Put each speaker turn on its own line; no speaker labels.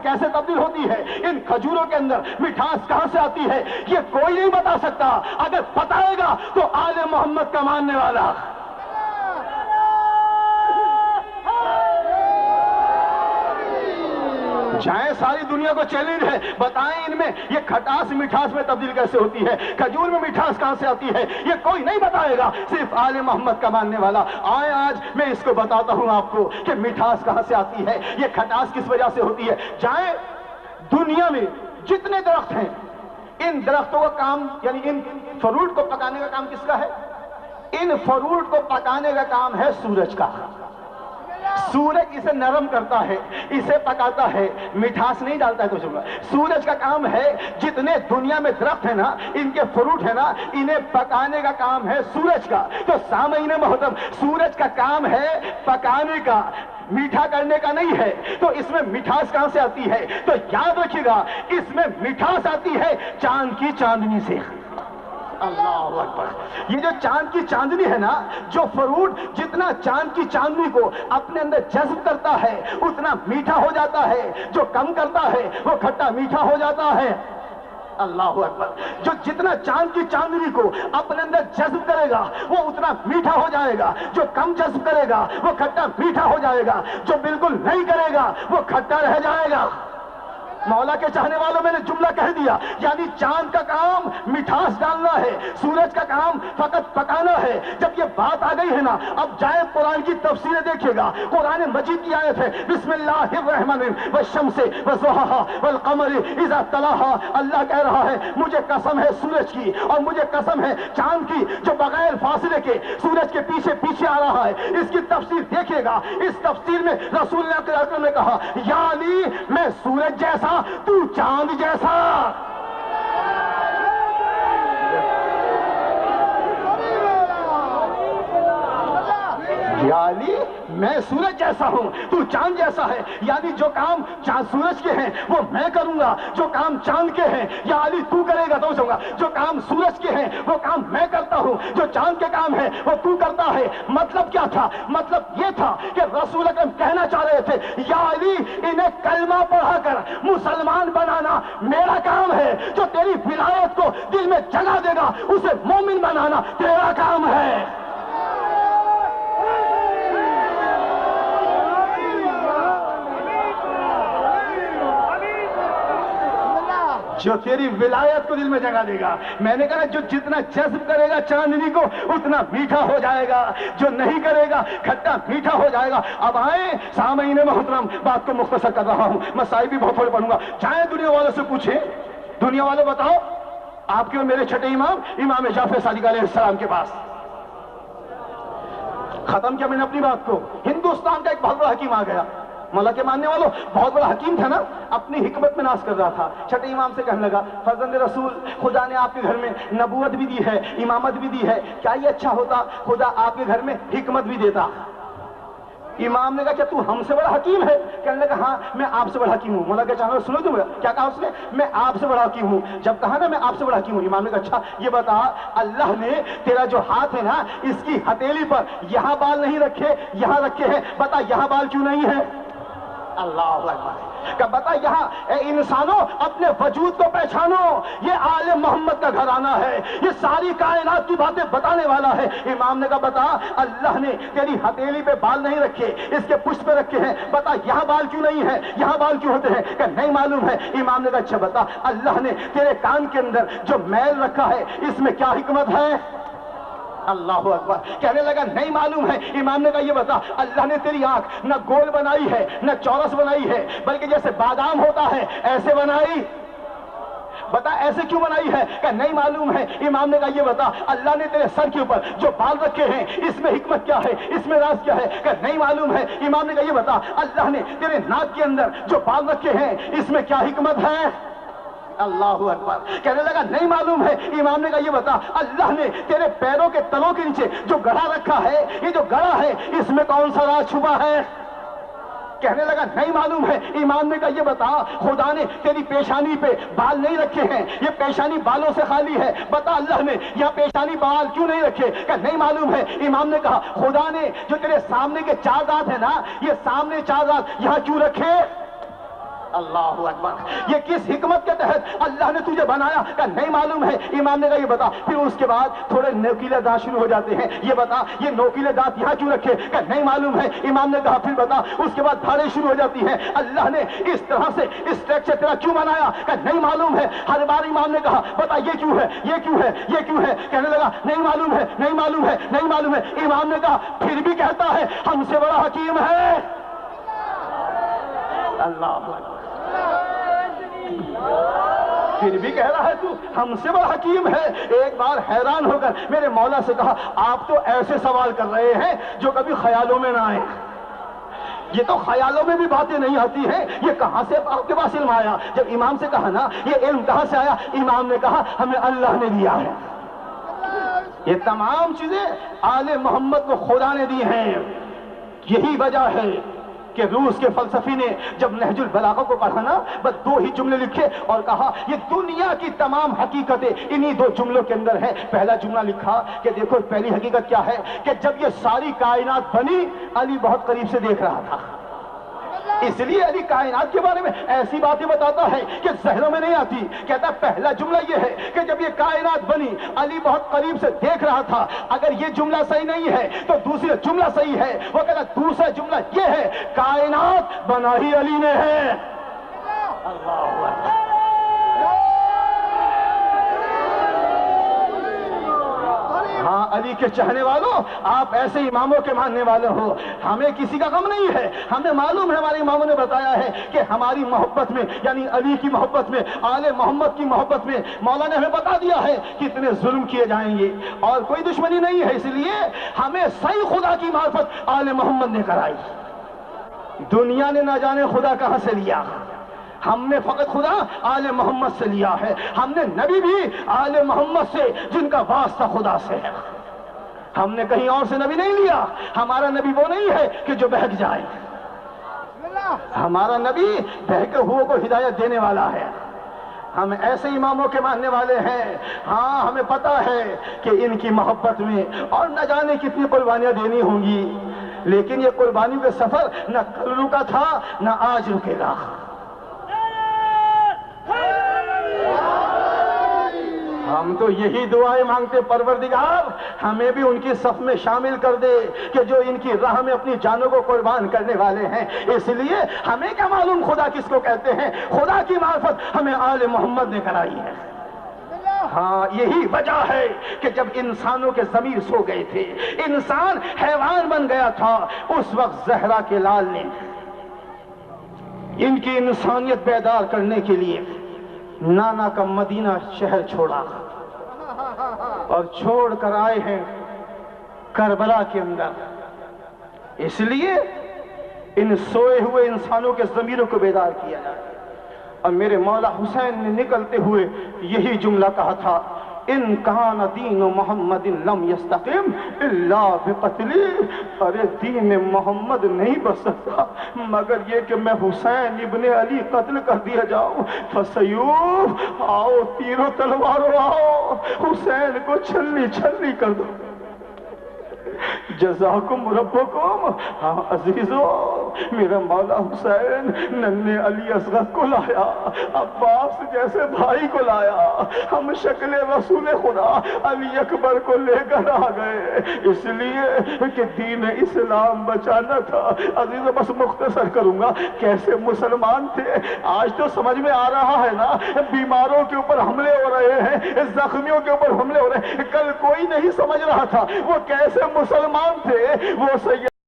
کیسے تبدیل ہوتی ہے، ان کھجوروں کے اندر مٹھاس کہاں سے آتی ہے، یہ کوئی نہیں بتا سکتا، اگر بتائے گا تو آل محمد کا ماننے والا۔ جائیں ساری دنیا کو چیلنج ہے، بتائیں ان میں یہ کھٹاس مٹھاس میں تبدیل کیسے ہوتی ہے، کھجور میں مٹھاس کہاں سے آتی ہے، یہ کوئی نہیں بتائے گا، صرف آل محمد کا ماننے والا۔ آئے آج میں اس کو بتاتا ہوں آپ کو کہ مٹھاس کہاں سے آتی ہے، یہ کھٹاس کس وجہ سے ہوتی ہے۔ جائیں دنیا میں جتنے درخت ہیں، ان درختوں کا کام، یعنی ان فروٹ کو پکانے کا کام کس کا ہے؟ ان فروٹ کو پکانے کا کام ہے سورج کا۔ سورج اسے نرم کرتا ہے، اسے پکاتا ہے، مٹھاس نہیں ڈالتا ہے۔ تو سورج کا کام ہے، جتنے دنیا میں درخت ہیں نا، ان کے فروٹ ہیں نا، انہیں پکانے کا کام ہے سورج کا۔ تو سامعین محترم، سورج کا کام ہے پکانے کا، میٹھا کرنے کا نہیں ہے۔ تو اس میں مٹھاس کہاں سے آتی ہے؟ تو یاد رکھیے گا، اس میں مٹھاس آتی ہے چاند کی چاندنی سے۔ اللہ اکبر۔ یہ جو چاند کی چاندنی ہے نا، جو فروٹ جتنا چاند کی چاندنی کو اپنے اندر جذب کرتا ہے اتنا میٹھا ہو جاتا ہے، جو کم کرتا ہے وہ کھٹا میٹھا ہو جاتا ہے۔ اللہ اکبر۔ جو جتنا چاند کی چاندنی کو اپنے اندر جذب کرے گا وہ اتنا میٹھا ہو جائے گا، جو کم جذب کرے گا وہ کھٹا میٹھا ہو جائے گا، جو بالکل نہیں کرے گا وہ کھٹا رہ جائے گا۔ مولا کے چاہنے والوں میں نے جملہ کہہ دیا، یعنی چاند کا کام مٹھاس ڈالنا ہے، سورج کا کام فقط پکانا ہے۔ جب یہ بات آ گئی ہے نا، اب جائیں قرآن کی تفسیریں دیکھیے گا۔ قرآن مجید کی آیت ہے، بسم اللہ الرحمن الرحیم، والشمس وضحاها والقمر اذا تلاها۔ اللہ کہہ رہا ہے مجھے قسم ہے سورج کی اور مجھے قسم ہے چاند کی، جو بغیر فاصلے کے سورج کے پیچھے پیچھے آ رہا ہے۔ اس کی تفسیر دیکھیے گا، اس تفسیر میں رسول اللہ صلی اللہ علیہ وسلم نے کہا، یا علی میں سورج جیسا، تو چاند جیسا۔ یا علی میں سورج جیسا ہوں، تو چاند جیسا ہے، یعنی جو کام سورج کے ہیں وہ میں کروں گا، جو کام چاند کے ہیں یا علی تو کرے گا تو سمجھوں گا، جو کام سورج کے ہیں وہ کام میں کرتا ہوں، جو چاند کے کام ہے وہ تو کرتا ہے۔ مطلب کیا تھا؟ مطلب یہ تھا کہ رسول اکرم کہنا چاہ رہے تھے، یا علی انہیں کلمہ پڑھا کر مسلمان بنانا میرا کام ہے، جو تیری ولایت کو دل میں جگہ دے گا اسے مومن بنانا تیرا کام ہے۔ جو تیری ولایت کو دل میں جگہ دے گا، میں نے کہا جو جتنا جذب کرے گا چاندنی کو اتنا میٹھا ہو جائے گا، جو نہیں کرے گا کھٹا میٹھا ہو جائے گا۔ اب آئیں سامعین محترم، بات کو مختصر کر رہا ہوں، مسائل بھی بہت تھوڑے پڑھوں گا۔ جائیں دنیا والوں سے پوچھیں، دنیا والوں بتاؤ آپ کے اور میرے چھٹے امام، امام جعفر صادق علیہ السلام کے پاس ختم کیا میں نے اپنی بات کو۔ ہندوستان کا ایک بہت بڑا حکیم آ گیا، مولا کے ماننے والوں، بہت بڑا حکیم تھا نا، اپنی حکمت میں ناز کر رہا تھا۔ چھٹے امام سے کہنے لگا، فرزند رسول خدا نے آپ کے گھر میں نبوت بھی دی ہے، امامت بھی دی ہے، کیا یہ اچھا ہوتا خدا آپ کے گھر میں حکمت بھی دیتا؟ امام نے کہا کیا تو ہم سے بڑا حکیم ہے؟ کہنے لگا ہاں میں آپ سے بڑا حکیم ہوں۔ مولا کے چاہنے سنو تم، کیا کہا اس نے؟ میں آپ سے بڑا حکیم ہوں۔ جب کہا نا میں آپ سے بڑا حکیم ہوں، امام نے کہا اچھا یہ بتا، اللہ نے تیرا جو ہاتھ ہے نا اس کی ہتھیلی پر یہاں بال نہیں رکھے یہاں رکھے ہیں، بتا یہاں بال کیوں نہیں ہے؟ اللہ اکبر۔ کہ بتا یہاں اے انسانوں اپنے وجود کو پہچانو، یہ آل محمد کا گھرانہ ہے، یہ ساری کائنات کی باتیں بتانے والا ہے۔ امام نے کہا بتا اللہ نے تیری ہتھیلی پہ بال نہیں رکھے، اس کے پشت پہ رکھے ہیں، بتا یہاں بال کیوں نہیں ہے، یہاں بال کیوں ہوتے ہیں؟ کہ نہیں معلوم ہے۔ امام نے کہا اچھا بتا اللہ نے تیرے کان کے اندر جو میل رکھا ہے اس میں کیا حکمت ہے؟ اللہ اکبر۔ کہنے لگا نہیں معلوم ہے۔ امام نے کہا یہ بتا اللہ نے تیری آنکھ نہ گول بنائی ہے نہ چورس بنائی ہے، بلکہ جیسے بادام ہوتا ہے ایسے بنائی، بتا ایسے کیوں بنائی ہے؟ کہ نہیں معلوم ہے۔ امام نے کہا یہ بتا اللہ نے تیرے سر کے اوپر جو بال رکھے ہیں اس میں حکمت کیا ہے، اس میں راز کیا ہے؟ کہ نہیں معلوم ہے۔ امام نے کہا یہ بتا اللہ نے تیرے ناک کے اندر جو بال رکھے ہیں اس میں کیا حکمت ہے؟ اللہ اکبر۔ کہنے لگا نہیں معلوم ہے۔ امام نے کہا یہ بتا اللہ نے تیرے پیروں کے تلوں کے نیچے جو گڑھا رکھا ہے، یہ جو گڑھا ہے اس میں کون سا راز چھپا ہے؟ کہنے لگا نہیں معلوم ہے۔ امام نے کہا یہ بتا خدا نے تیری پیشانی پہ بال نہیں رکھے ہیں، یہ پیشانی بالوں سے خالی ہے، بتا اللہ نے یہاں پیشانی بال کیوں نہیں رکھے؟ کہ نہیں معلوم ہے۔ امام نے کہا خدا نے جو تیرے سامنے کے چار دانت ہیں نا، یہ سامنے چار دانت یہاں کیوں رکھے؟ اللہ اکبر، یہ کس حکمت کے تحت اللہ نے تجھے بنایا؟ کہ نہیں معلوم ہے۔ امام نے کہا یہ بتا، پھر اس کے بعد تھوڑے نوکیلے دانت شروع ہو جاتے ہیں، یہ بتا یہ نوکیلے دانت یہاں کیوں رکھے؟ کہ نہیں معلوم ہے۔ امام نے کہا پھر بتا، اس کے بعد دھاڑیں شروع ہو جاتی ہیں، اللہ نے اس طرح سے اسٹرکچر تیرا کیوں بنایا؟ کہ نہیں معلوم ہے۔ ہر بار امام نے کہا بتا یہ کیوں ہے، یہ کیوں ہے، یہ کیوں ہے؟ کہنے لگا نہیں معلوم ہے، نہیں معلوم ہے، نہیں معلوم ہے۔ امام نے کہا پھر بھی کہتا ہے ہم سے بڑا حکیم ہے۔ اللہ پھر بھی کہہ رہا ہے تو ہم سے بڑا حکیم ہے۔ ایک بار حیران ہو کر میرے مولا سے کہا آپ تو ایسے سوال کر رہے ہیں جو کبھی خیالوں میں نہ آئے، یہ تو خیالوں میں بھی باتیں نہیں آتی ہیں، یہ کہاں سے آپ کے پاس علم آیا؟ جب امام سے کہا نا یہ علم کہاں سے آیا، امام نے کہا ہمیں اللہ نے دیا ہے۔ یہ تمام چیزیں آل محمد کو خدا نے دی ہیں۔ یہی وجہ ہے کہ روس کے فلسفی نے جب نہج البلاغہ کو پڑھا نا، بس 2 ہی جملے لکھے اور کہا یہ دنیا کی تمام حقیقتیں انہی 2 جملوں کے اندر ہے۔ پہلا جملہ لکھا کہ دیکھو پہلی حقیقت کیا ہے کہ جب یہ ساری کائنات بنی علی بہت قریب سے دیکھ رہا تھا، اس لیے علی کائنات کے بارے میں ایسی باتیں بتاتا ہے کہ ذہنوں میں نہیں آتی۔ کہتا ہے پہلا جملہ یہ ہے کہ جب یہ کائنات بنی علی بہت قریب سے دیکھ رہا تھا۔ اگر یہ جملہ صحیح نہیں ہے تو دوسرا جملہ صحیح ہے۔ وہ کہتا دوسرا جملہ یہ ہے کائنات بنا ہی علی نے ہے۔ اللہ اکبر۔ ہاں علی کے چاہنے والوں، آپ ایسے اماموں کے ماننے والے ہو، ہمیں کسی کا غم نہیں ہے۔ ہمیں معلوم ہے، ہمارے اماموں نے بتایا ہے کہ ہماری محبت میں یعنی علی کی محبت میں، آل محمد کی محبت میں مولا نے ہمیں بتا دیا ہے کہ اتنے ظلم کیے جائیں گے اور کوئی دشمنی نہیں ہے۔ اس لیے ہمیں صحیح خدا کی معرفت آل محمد نے کرائی۔ دنیا نے نہ جانے خدا کہاں سے لیا، ہم نے فقط خدا آل محمد سے لیا ہے۔ ہم نے نبی بھی آل محمد سے جن کا واسطہ خدا سے ہے، ہم نے کہیں اور سے نبی نہیں لیا۔ ہمارا نبی وہ نہیں ہے کہ جو بہک جائے، ہمارا نبی بہکے ہوئے کو ہدایت دینے والا ہے۔ ہم ایسے اماموں کے ماننے والے ہیں، ہاں ہمیں پتا ہے کہ ان کی محبت میں اور نہ جانے کتنی قربانیاں دینی ہوں گی، لیکن یہ قربانیوں کا سفر نہ کل رکا تھا نہ آج رکے گا۔ ہم تو یہی دعائیں مانگتے پروردگار ہمیں بھی ان کی صف میں شامل کر دے کہ جو ان کی راہ میں اپنی جانوں کو قربان کرنے والے ہیں۔ اس لیے ہمیں کیا معلوم خدا کس کو کہتے ہیں، خدا کی معرفت ہمیں آل محمد نے کرائی ہے۔ ہاں یہی وجہ ہے کہ جب انسانوں کے ضمیر سو گئے تھے، انسان حیوان بن گیا تھا، اس وقت زہرا کے لال نے ان کی انسانیت بیدار کرنے کے لیے نانا کا مدینہ شہر چھوڑا اور چھوڑ کر آئے ہیں کربلا کے اندر۔ اس لیے ان سوئے ہوئے انسانوں کے ضمیروں کو بیدار کیا جائے۔ اور میرے مولا حسین نے نکلتے ہوئے یہی جملہ کہا تھا، ان کان دین محمد لم یستقم الا بقتلی، ارے دین محمد نہیں بس سکتا مگر یہ کہ میں حسین ابن علی قتل کر دیا جاؤں۔ فسیوف آؤ، تیروں تلواروں آؤ، حسین کو چھلنی چھلنی کر دو۔ جزاکم ربکم۔ ہاں عزیزو، میرا مولا حسین ننھے علی اصغر کو لایا، عباس جیسے بھائی کو لایا، ہم شکل رسول خدا علی اکبر کو لے کر آ گئے، اس لیے کہ دین اسلام بچانا تھا۔ عزیزو بس مختصر کروں گا، کیسے مسلمان تھے آج تو سمجھ میں آ رہا ہے نا، بیماروں کے اوپر حملے ہو رہے ہیں، زخمیوں کے اوپر حملے ہو رہے ہیں، کل کوئی نہیں سمجھ رہا تھا وہ کیسے مسلمان تھے۔ وہ سید